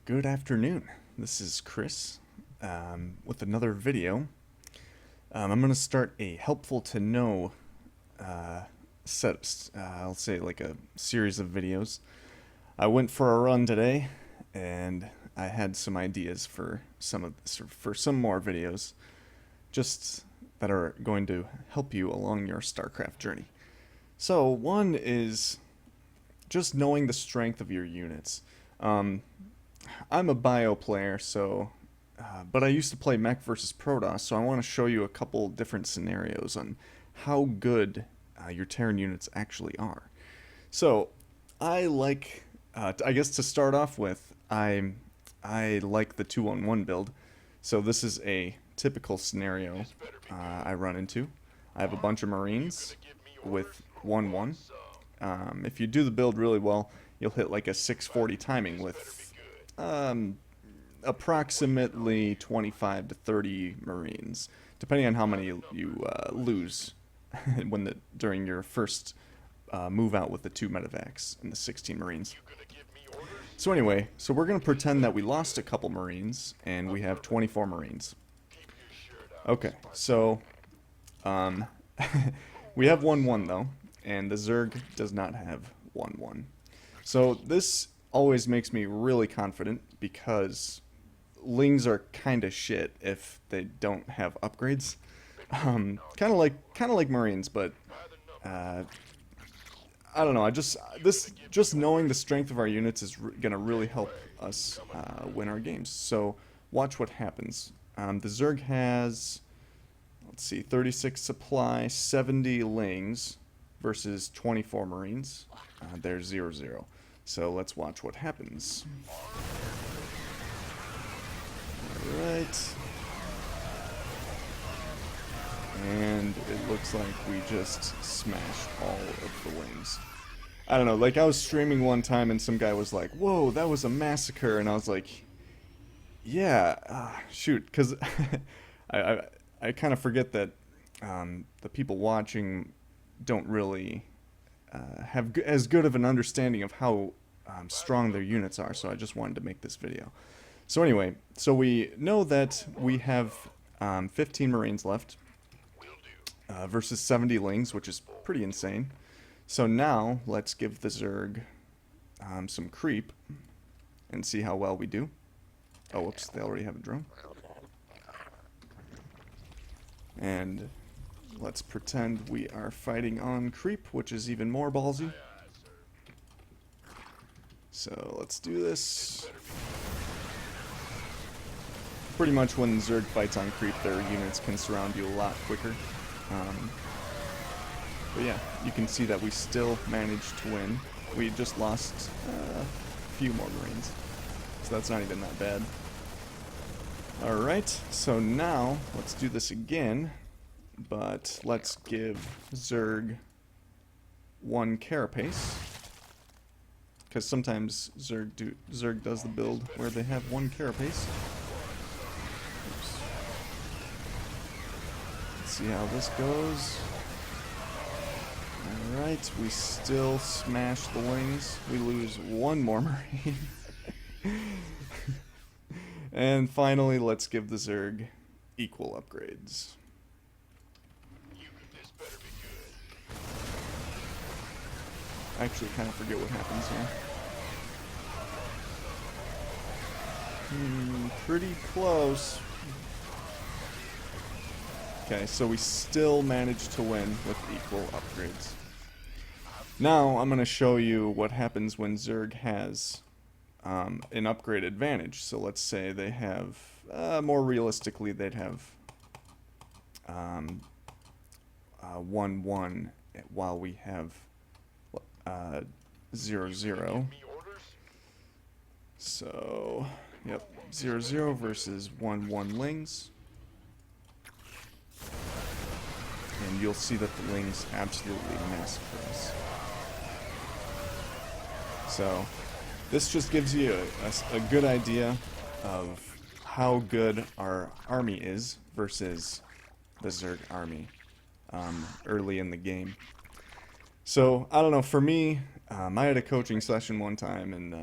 Good afternoon. This is Chris with another video. I'm going to start a helpful to know I'll say like a series of videos. I went for a run today, and I had some ideas for some more videos, just that are going to help you along your StarCraft journey. So one is just knowing the strength of your units. I'm a bio player, but I used to play Mech versus Protoss, so I want to show you a couple different scenarios on how good your Terran units actually are. So, I guess to start off with, I like the 2-on-1 build. So this is a typical scenario I run into. I have a bunch of Marines with 1-1. If you do the build really well, you'll hit like a 640 timing with approximately 25 to 30 Marines, depending on how many you lose during your first move out with the 2 medevacs and the 16 Marines. So anyway, we're going to pretend that we lost a couple Marines, and we have 24 Marines. Okay, so we have 1-1 though, and the Zerg does not have 1-1. So this always makes me really confident because Lings are kind of shit if they don't have upgrades. Kind of like Marines, but I don't know. Just knowing the strength of our units is gonna really help us win our games. So watch what happens. The Zerg has, let's see, 36 supply, 70 Lings versus 24 Marines. They're 0-0. So let's watch what happens. Alright. And it looks like we just smashed all of the Lings. I don't know, like I was streaming one time and some guy was like, "Whoa, that was a massacre," and I was like, "Yeah, shoot," because I kind of forget that the people watching don't really have as good of an understanding of how strong their units are, so I just wanted to make this video. So anyway, so we know that we have 15 Marines left versus 70 Lings, which is pretty insane. So now let's give the Zerg some creep and see how well we do. Oh, whoops, they already have a drone. And let's pretend we are fighting on creep, which is even more ballsy. So let's do this. Pretty much when Zerg fights on creep, their units can surround you a lot quicker. But yeah, you can see that we still managed to win. We just lost a few more Marines, so that's not even that bad. Alright, so now let's do this again, but let's give Zerg 1 carapace, because sometimes Zerg does the build where they have 1 carapace. Oops. Let's see how this goes. Alright, we still smash the Lings. We lose 1 more Marine. And finally, let's give the Zerg equal upgrades. I actually kind of forget what happens here. Pretty close. Okay, so we still managed to win with equal upgrades. Now I'm going to show you what happens when Zerg has an upgrade advantage. So let's say they have, more realistically, they'd have 1-1 while we have 0-0. So, yep, 0-0 versus 1-1 Lings. And you'll see that the Lings absolutely massacre us. So, this just gives you a good idea of how good our army is versus the Zerg army early in the game. So, I don't know, for me, I had a coaching session one time, and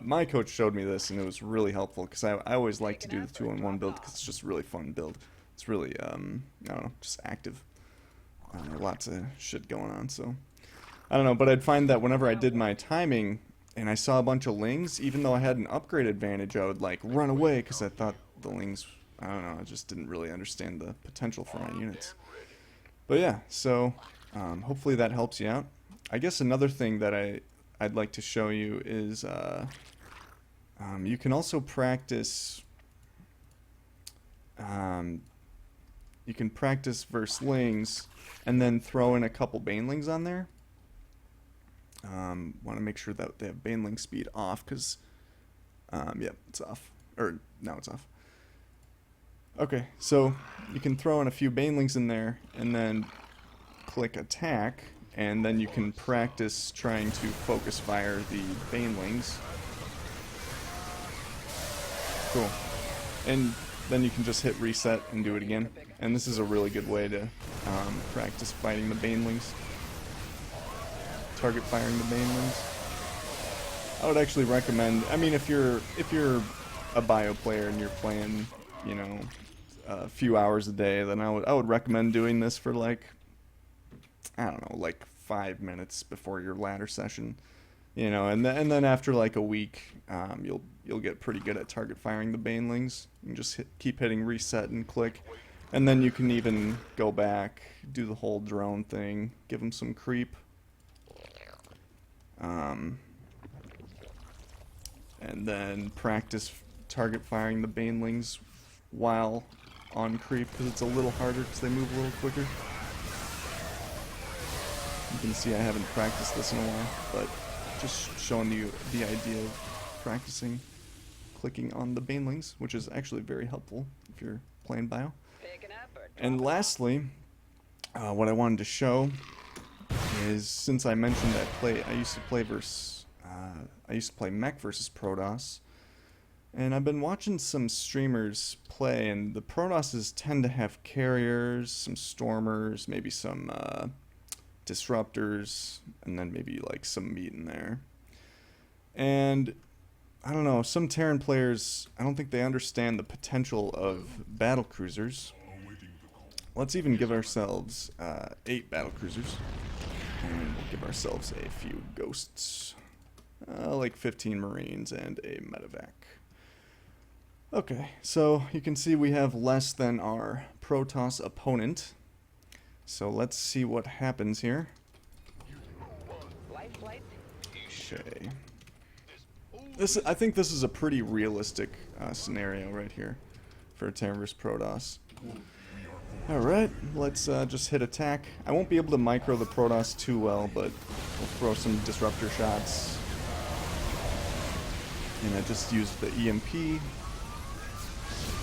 My coach showed me this, and it was really helpful because I always like to do the 2-on-1 build because it's just really fun build. It's really, I don't know, just active. Lots of shit going on, so I don't know, but I'd find that whenever I did my timing and I saw a bunch of Lings, even though I had an upgrade advantage, I would like run away because I thought the Lings, I don't know, I just didn't really understand the potential for my units. But yeah, so hopefully that helps you out. I guess another thing that I'd like to show you is you can also practice. You can practice versus Lings and then throw in a couple Banelings on there. Want to make sure that they have Baneling speed off because, yep, it's off. Or, now it's off. Okay, so you can throw in a few Banelings in there and then click attack, and then you can practice trying to focus fire the Banelings. Cool. And then you can just hit reset and do it again. And this is a really good way to practice fighting the Banelings. Target firing the Banelings. I would actually recommend, I mean, if you're a bio player and you're playing, you know, a few hours a day, then I would recommend doing this for like, I don't know, like 5 minutes before your ladder session, you know, and then after like a week, you'll get pretty good at target firing the Banelings. You can just keep hitting reset and click, and then you can even go back, do the whole drone thing, give them some creep, and then practice target firing the Banelings while on creep, because it's a little harder because they move a little quicker. You can see I haven't practiced this in a while, but just showing you the idea of practicing clicking on the Banelings, which is actually very helpful if you're playing bio. And lastly, what I wanted to show is, since I mentioned I used to play mech versus Protoss, and I've been watching some streamers play, and the Protosses tend to have carriers, some stormers, maybe some disruptors, and then maybe like some meat in there. And I don't know, some Terran players, I don't think they understand the potential of battle cruisers. Let's even give ourselves 8 battle cruisers, and we'll give ourselves a few ghosts, like 15 Marines and a medevac. Okay, so you can see we have less than our Protoss opponent. So let's see what happens here. Okay. I think this is a pretty realistic scenario right here for Terran vs Protoss. Alright, let's just hit attack. I won't be able to micro the Protoss too well, but we'll throw some disruptor shots. And I just used the EMP.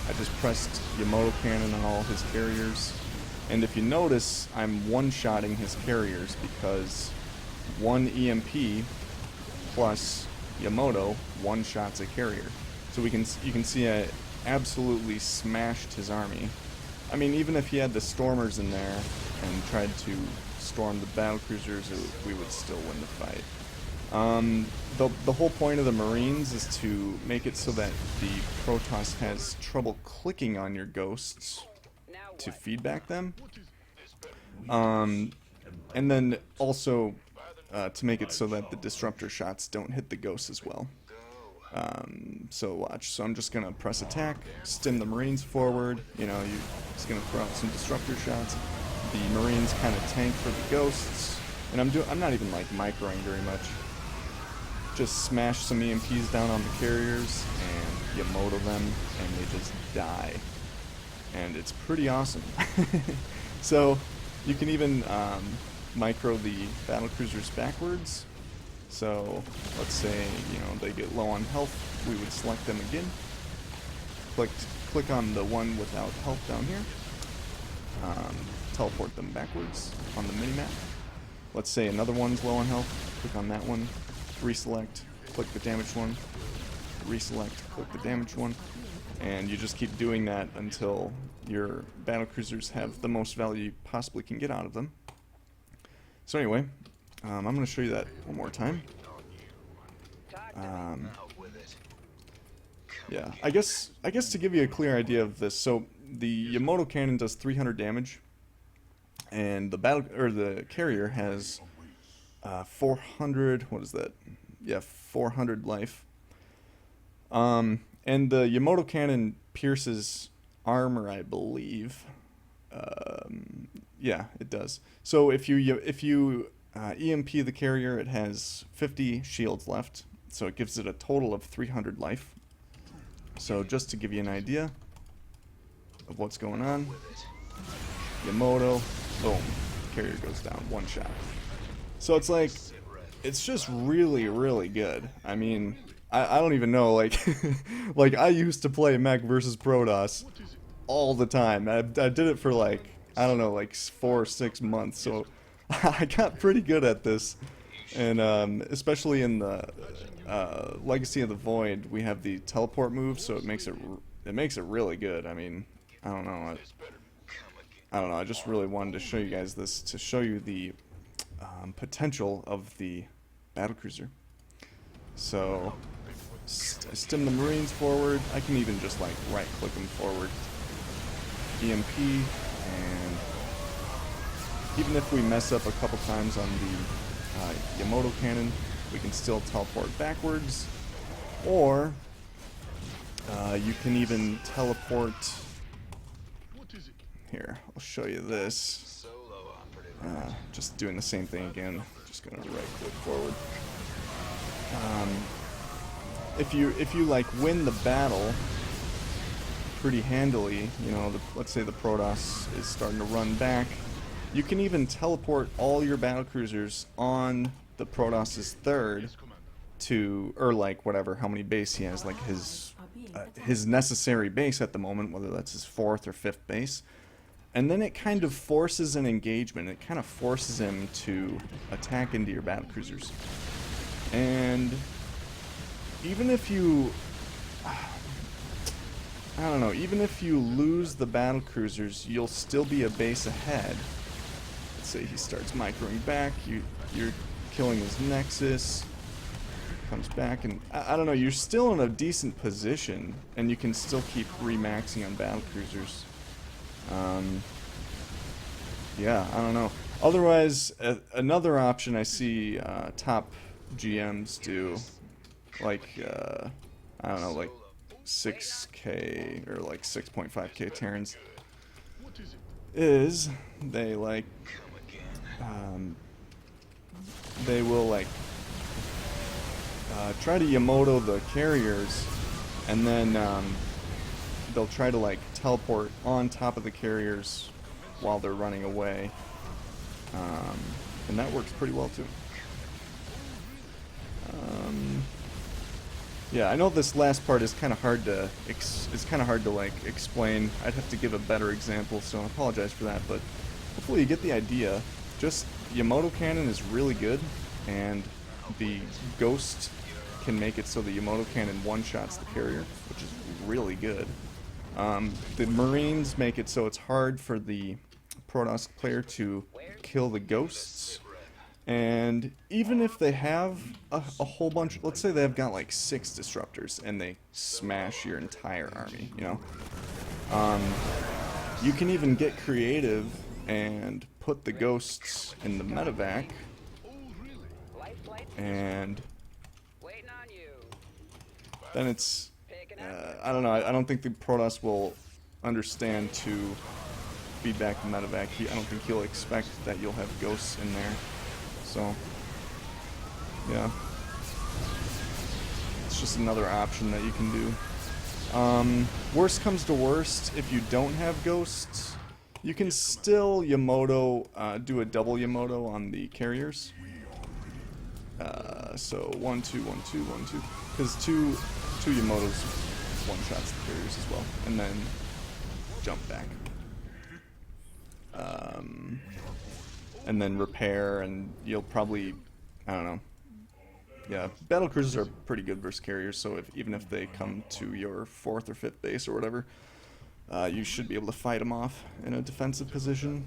I just pressed Yamato cannon on all his carriers. And if you notice, I'm one-shotting his carriers because one EMP plus Yamato one-shots a carrier. So you can see I absolutely smashed his army. I mean, even if he had the stormers in there and tried to storm the battlecruisers, we would still win the fight. The whole point of the Marines is to make it so that the Protoss has trouble clicking on your ghosts to feedback them. And then also to make it so that the disruptor shots don't hit the ghosts as well. So watch. So I'm just gonna press attack, stim the Marines forward. You know, you're just gonna throw out some disruptor shots. The Marines kind of tank for the ghosts, and I'm not even like microing very much. Just smash some EMPs down on the carriers and Yamato them, and they just die. And it's pretty awesome. So you can even micro the battlecruisers backwards. So let's say, you know, they get low on health, we would select them again. Click on the one without health down here. Teleport them backwards on the minimap. Let's say another one's low on health, click on that one, reselect, click the damaged one, reselect, click the damaged one, and you just keep doing that until your battlecruisers have the most value you possibly can get out of them. So anyway, I'm going to show you that one more time. Yeah, I guess to give you a clear idea of this, so the Yamato cannon does 300 damage, and the carrier has 400. What is that? Yeah, 400 life. And the Yamato cannon pierces armor, I believe. Yeah, it does. So if you EMP the carrier, it has 50 shields left, so it gives it a total of 300 life. So just to give you an idea of what's going on, Yamato, boom, carrier goes down, one shot. So it's like, it's just really, really good. I mean, I don't even know, like, like I used to play Mech versus Protoss all the time. I did it for like, I don't know, like 4 or 6 months, so I got pretty good at this. And especially in the Legacy of the Void, we have the teleport move, so it makes it really good. I mean, I don't know. I don't know. I just really wanted to show you guys this to show you the potential of the battlecruiser. So I stim the Marines forward. I can even just like right click them forward. EMP, and even if we mess up a couple times on the Yamato cannon, we can still teleport backwards, or you can even teleport. Here, I'll show you this. Just doing the same thing again. Just gonna right click forward. If you like win the battle pretty handily, you know, let's say the Protoss is starting to run back, you can even teleport all your battlecruisers on the Protoss's third to, or like whatever, how many base he has, like his necessary base at the moment, whether that's his 4th or 5th base. And then it kind of forces an engagement. It kind of forces him to attack into your battlecruisers. And even if you, I don't know, even if you lose the battlecruisers, you'll still be a base ahead. Let's say he starts microing back, you're killing his Nexus, comes back, and I don't know, you're still in a decent position, and you can still keep remaxing on battlecruisers. Yeah, I don't know. Otherwise, another option I see top GMs do, like, I don't know, like 6K or like 6.5K Terrans, is they like, they will like try to Yamato the carriers, and then they'll try to like teleport on top of the carriers while they're running away, and that works pretty well too. Yeah, I know this last part is kind of hard to like explain. I'd have to give a better example, so I apologize for that. But hopefully you get the idea. Just Yamato cannon is really good, and the Ghost can make it so the Yamato cannon one-shots the carrier, which is really good. The Marines make it so it's hard for the Protoss player to kill the Ghosts. And even if they have a whole bunch, let's say they've got like 6 disruptors and they smash your entire army, you know, you can even get creative and put the Ghosts in the medevac, and then it's, I don't know, I don't think the Protoss will understand to feedback the medevac. I don't think he'll expect that you'll have Ghosts in there. So, yeah, it's just another option that you can do. Worst comes to worst, if you don't have Ghosts, you can still Yamato, do a double Yamato on the carriers. So 1, 2, 1, 2, 1, 2, because two Yamatos one-shots the carriers as well, and then jump back. And then repair, and you'll probably, I don't know. Yeah, battlecruisers are pretty good versus carriers, so even if they come to your 4th or 5th base or whatever, you should be able to fight them off in a defensive position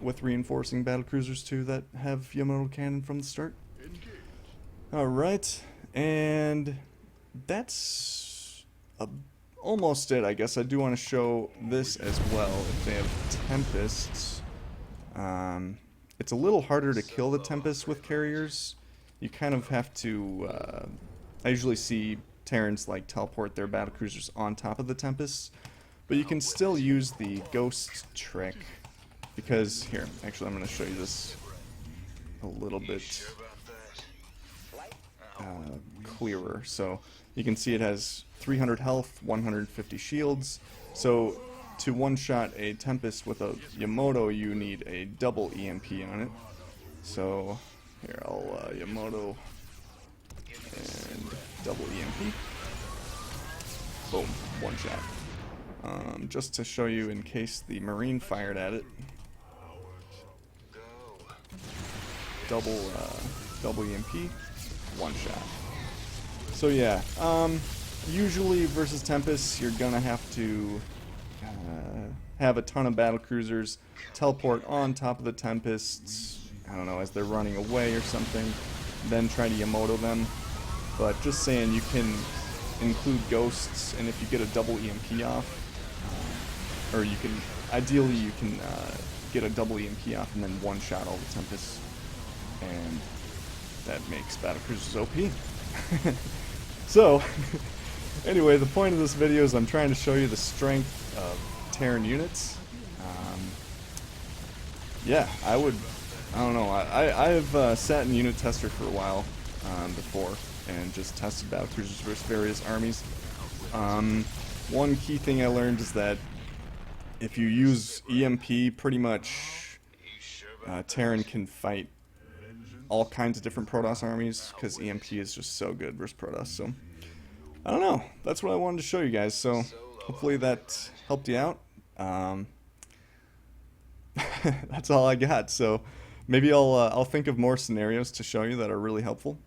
with reinforcing battlecruisers too that have Yamato cannon from the start. Alright, and that's uh, almost it, I guess. I do want to show this as well. If they have Tempests, it's a little harder to kill the Tempest with carriers. You kind of have to, I usually see Terrans like teleport their battlecruisers on top of the Tempests, but you can still use the ghost trick, because, here, actually I'm going to show you this a little bit clearer. So you can see it has 300 health, 150 shields. So to one-shot a Tempest with a Yamato, you need a double EMP on it. So here, I'll Yamato and double EMP. Boom, one shot. Just to show you in case the Marine fired at it. Double EMP, one shot. So yeah, usually versus Tempest, you're gonna have to have a ton of battlecruisers teleport on top of the Tempests, I don't know, as they're running away or something, then try to Yamato them. But just saying, you can include ghosts, and if you get a double EMP off, or you can, ideally you can get a double EMP off and then one-shot all the Tempests, and that makes battlecruisers OP. So, anyway, the point of this video is I'm trying to show you the strength of Terran units. Yeah, I don't know, I've sat in unit tester for a while before, and just tested battlecruisers versus various armies. One key thing I learned is that if you use EMP, pretty much Terran can fight all kinds of different Protoss armies, because EMP is just so good versus Protoss. So, I don't know, that's what I wanted to show you guys, so hopefully that helped you out. That's all I got, so maybe I'll think of more scenarios to show you that are really helpful.